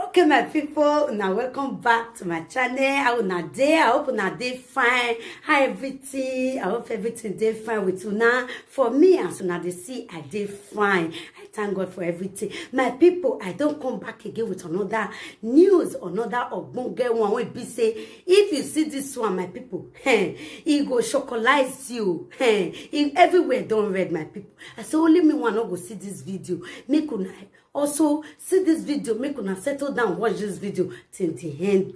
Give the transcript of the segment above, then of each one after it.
Okay, my people, now welcome back to my channel. How una day? I hope una day fine. How everything? I hope everything day fine with una. For me, as una dey see, I day fine. I thank God for everything. My people, I don't come back again with another news, another ogbonge one. Wey be say, if you see this one, my people, it go chocolize you. If everywhere don't read, my people. I say only me one not go see this video. Make una also see this video, make una settle down, watch this video till the end.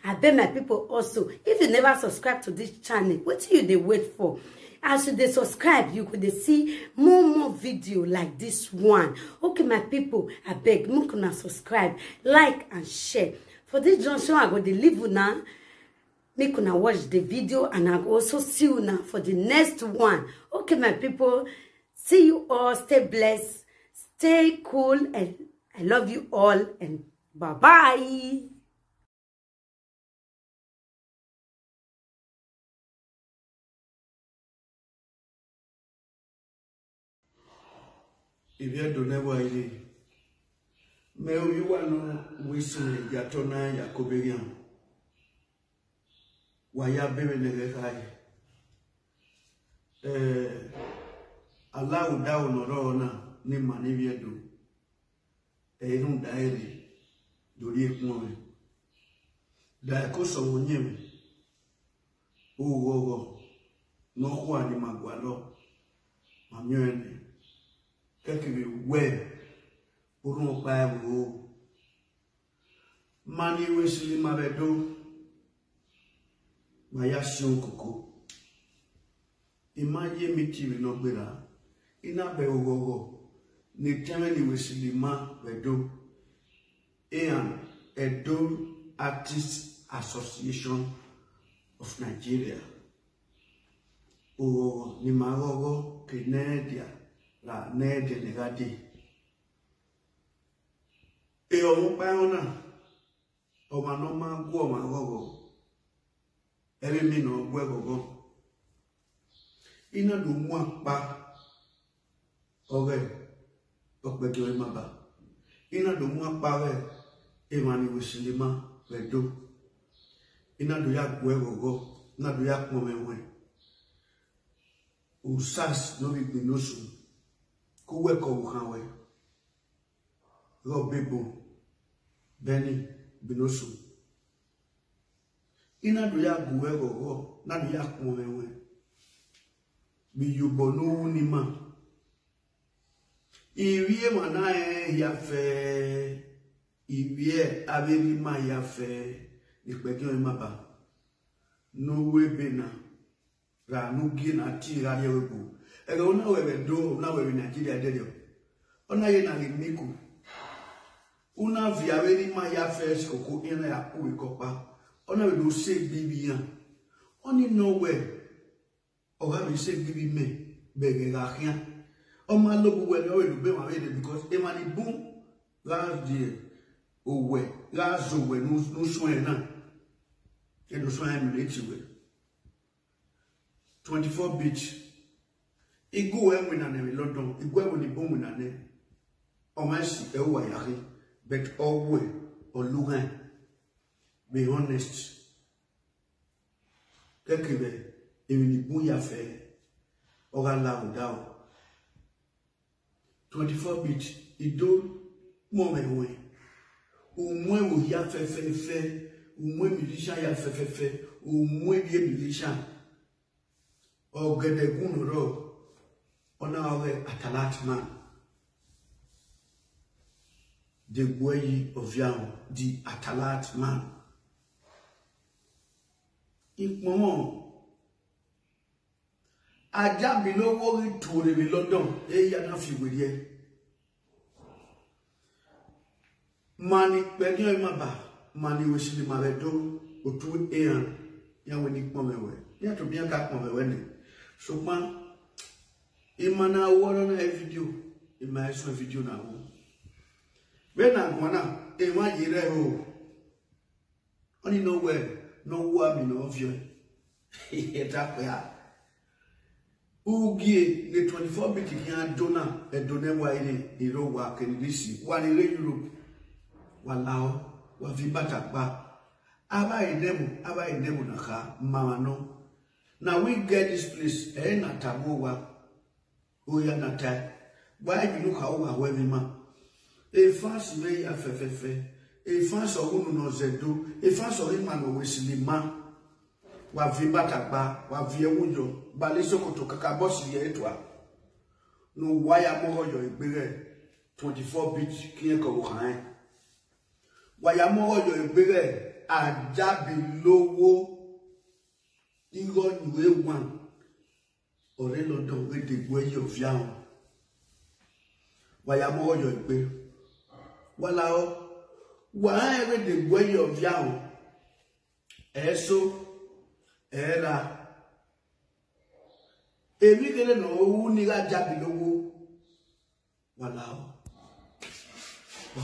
I beg my people also, if you never subscribe to this channel, what do you wait for? As you subscribe, you could see more video like this one. Okay, my people, I beg, make una subscribe, like and share. For this junction, I go to leave una, make una watch the video, and I go also see you now for the next one. Okay, my people, see you all, stay blessed. Stay cool, and I love you all, and bye-bye. If you don't know why, may you want to whistle Yatona Yakoberian. Why you are very negative? Allow down or on. Ni manivia do não daere do rie kume da koso wonyem uwogo no kwa ni magwalo mamyene kekiwe we uru pa wo mani wesili mabedo mayasho koko imaje mitiwi no gbera ina be uwogo ni temeli wesilima wedo and Edo Artists Association of Nigeria o ni magogo kenedia la nede negati e o pa ona o ma no ma gwo magogo ebe mi no gwo gogo ina do mu apa oge Okbejo maba ina do mu apawe emani wesilima wedo ina do ya gwegogo na do ya kmomewe usas no bi binosu ku we ko hanwe ro bebo beni binosu ina do ya gwegogo na do ya kmomewe bi yubo no ni ma Iwie mana ya fe iwie abeli ma ya fe ikpejo maba no webena ra no gi na ti ra ye webu e go na we do na we Nigeria dedio ona ye na miku una vi abeli ma ya fe skoko ina ya ku ikopa ona we do se bibia oni no we o ha bi se bibi me bege ga khian Oma lobu we no we be ma because e ma ni boom last year o we last we no so na e no so am le ti we 24 beach igu we na ne London igu we ni boom na ne o ma si e wa ya ri but all we o lugan be honest kekebe e ni boom ya fe o ga la o da 24 bit ido mo mewe umwe wo ya fefefe umwe musician ya fefefe umwe bi musician ogedegun ro ona owe atalat man the boy of young the atalat man ipmo Aja bi no wo ri to le London e ya na fi we mani penyo maba mani we sili mabedo otu ean ya we ni pon mewe ya to bia ka pon mewe ni so ma imana wo na video e ma so video na wo be na gwana e wa yire o oni no we no wa mi no ovio e ta pe a Ugie le 24 bit ki an dona e donem wa ile iro wa kenilisi wa ni Europe walao wa vibata ba aba enemu na ka mama no. Now we get this place na tabowa oya na tai why you look how we ma e fans me ya fefefe e fans ogunu no zedo e fans o ima no wesilima wa vibata ba wa vie wujo ba le sokoto kaka boss ye etwa no wire mo yo igbere 24 bit kiyen ko kan wire mo yo igbere ajabi lowo Igo niwe one ore lodon we de gwe yo fian wa ya mo yo gbe wala o wa we de gwe yo fian eso era emi kele no wu ni ga jabi lowo wala o wa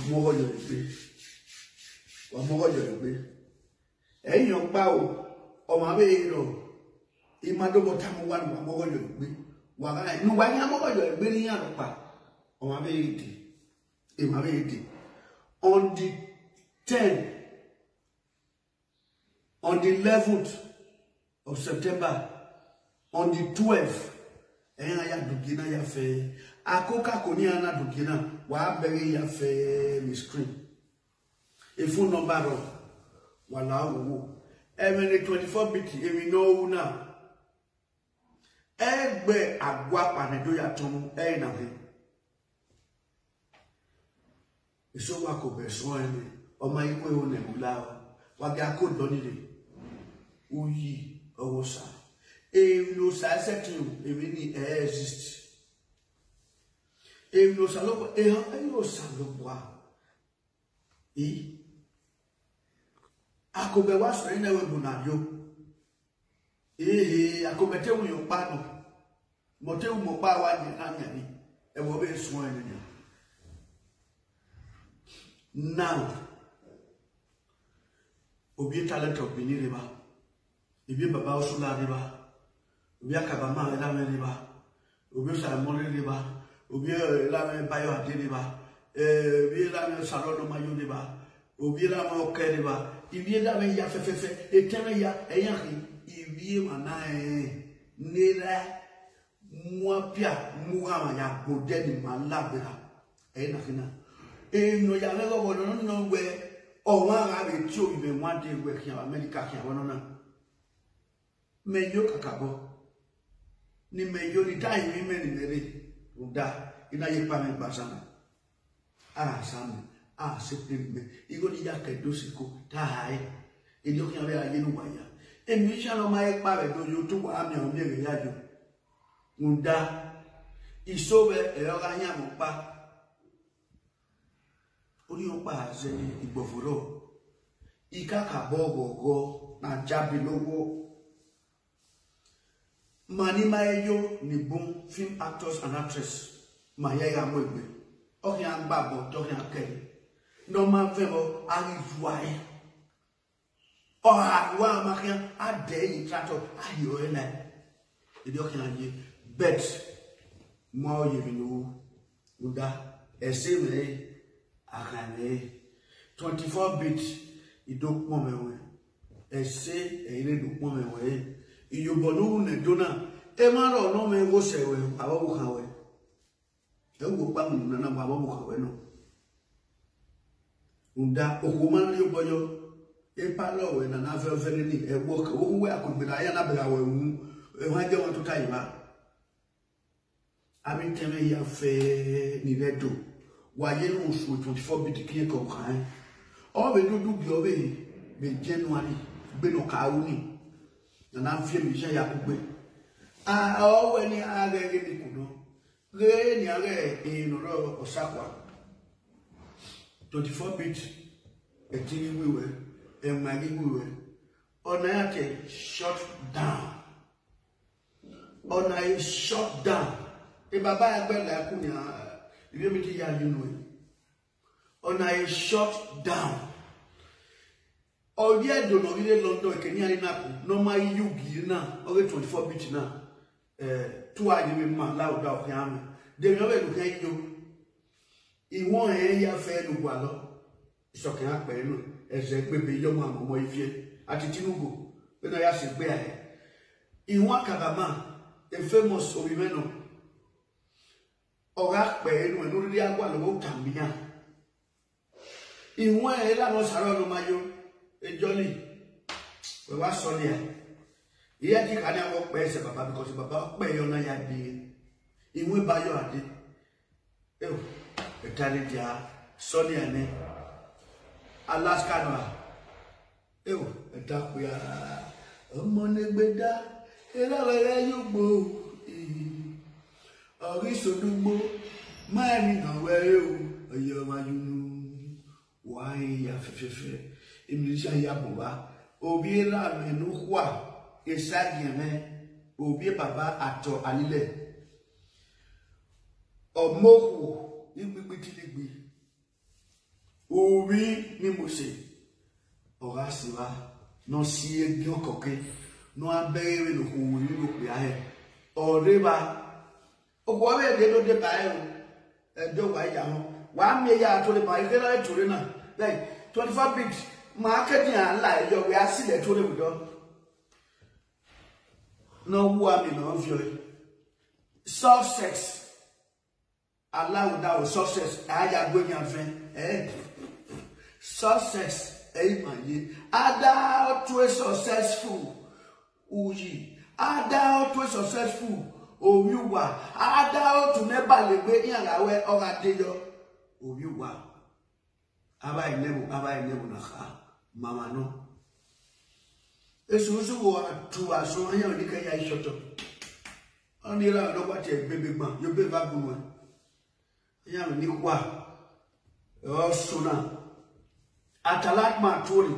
mo yo gbe eyan pa o o ma be ro imado botamu wan wa mo yo gbe wa ga nu wa nya mo yo gbe ni yan pa o ma be iti e ma be iti on the 10th on the 11th of September on the 12th ya dugina ya fe akoka ko ni ana dugina wa bere ya fe mi screen e phone number ro wala wo even 24 bit emi no na egbe agwa panedo ya tun na he eso wa ko be so emi o ma ipe o ne bula wa ga ko do ni le uyi owo sa e no sa setu emi ni exist e no sa lo e no sa lo bwa akobe wa so ina we bunayo akobe te wu yo pa no mo te wu mo pa wa ni anya ni e wo be so ene now obi talent of bini riba ibi baba o so la riba obi akaba ma ila me riba obi sa mo riba obi la me bayo ade riba obi la me salon ma yo riba obi la ma o ke riba ibi da me ya fefefe eteme ya eyan ibi mana nira mo pia mu ama ya bode ni ma labira na kina no ya le go no we o wa ga be ti o be wa de we kian America kian wono na me yo kakabo ni me yo ni dai mi me ni mere uda ina ye pa me basana sana september igo ni ya ke dosiko tai edio kian be aye no waya emi sha no ma e pa be do yo tu wa mi o mi re ya jo uda isobe e o ga nya mo pa ori o pa ze igboforo ikaka bogogo na jabi lowo mani mayo ni boom film actors and actress maya ya mo egbe o yan gbagbo to yan kere no ma fe mo arifuai o wa ma kan ade yi trato ayo ene ide o kan ye bet mo ye vinu uda ese me akane 24 bit idokpo mewe ese ere dokpo mewe iyobonu ne dona e ma ro no me wo sewe ababu kanwe e wo pa mu na na ababu kanwe no unda okuma ri oboyo e pa lo we na fe fe ni e wo ka wo we akogbera ya na bela we wu e wa je won to tai ba abi teme ya fe ni redo wa ye no so 24 bit kin ko kan o be dudu bi o be January be no ka uni na fie mi sha ya kugbe o we ni age ge ni kuno ge ni age no ro osakwa 24 bit etini wiwe emagi wiwe ona yake shut down ona is shut down e baba agbe la ku ni ibi mi ti ya you know ona is shut down obi edo no ile London ke ni ani na ku no ma yugi na o 24 bit na tu ayi mi ma la o da o kan de mi o be lu kan yo iwon ya fe lu gwa lo isoke akpe no eze gbebe yomo amomo ifie ati Tinubu be no ya se gbe aye iwon akagama a famous obimeno ora pe no ri agwa lo tambia iwon e la no saro no mayo ejoli we wa so dia iya ti kan awo pe se baba because baba pe yo na ya bi iwon ba yo ade e o etani dia so dia ne Alaska no e o eta ku ya omo ne gbeda era wele yugbo ori sodugbo mari na wele o oyo majunu wa ya fefefe imilisa ya boba obi la menu kwa esagime obi baba ato alile omoku igbigbitigbe obi ni mose ora siwa no si ebi okoke no abere lo ko wori lo pe ahe oreba ogwo be de do de ba e do wa ya ho wa me ya to le ba e la to le na like 24 bit market ya la yo we asi le to le do no wa me no vio success allow that success aya go yan fen success manye ada to a successful uji ada to a successful owiwa ada to never legbe yan lawe ora deyo owiwa aba inebu na kha mama no esusu wo atu aso yan ni kan ya isoto oni ra lo kwa te bebe gban yo be ba gun wa yan ni kwa o suna Atalat matori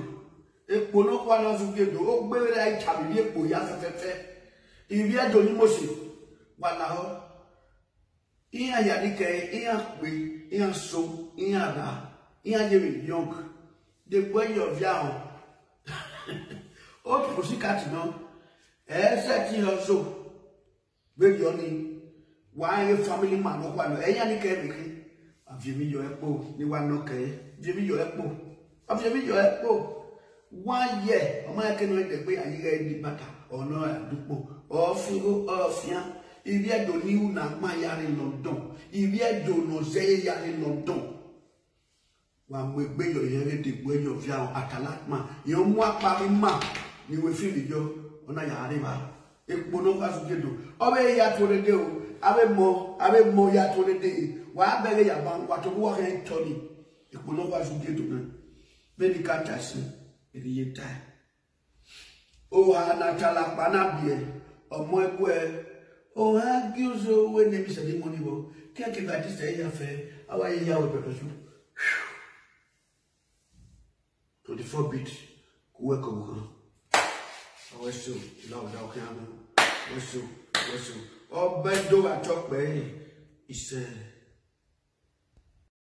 epo no kwa na zugedo o gbere ai tabi epo ya fefefe ibi edo ni mose wala ho iya ya dike iya pe iya so iya ra iya je young de boy of yawo o pussycat no se ti ho so be yo ni wa family man no kwa no eya ni ke mi aviemi yo epo ni wa no ke viemi yo epo after your epo 1 year o ma ke no de pe ayire ni bata ona adupo o figo o fian ibi edo ni una ma ya rin London ibi edo no ze ya rin London wa mo gbe yo yere de gbo yo fi awon atalatma yo mu apa mi ma ni we fi ni yo ona ya rin ba epo no kwa sugedo o be ya to de o abe mo ya to de wa bele ya ba wa to wo hen toni epo no kwa sugedo na Beni katasi iliyeta o anatala panabie omo ekwe o ha giuzo we ne bi se di moni bo ki ake ga ti se ya fe awa ye ya we pepe su 24 bit ku we ko kan awa so la o da o kan we so o be do atokpe ise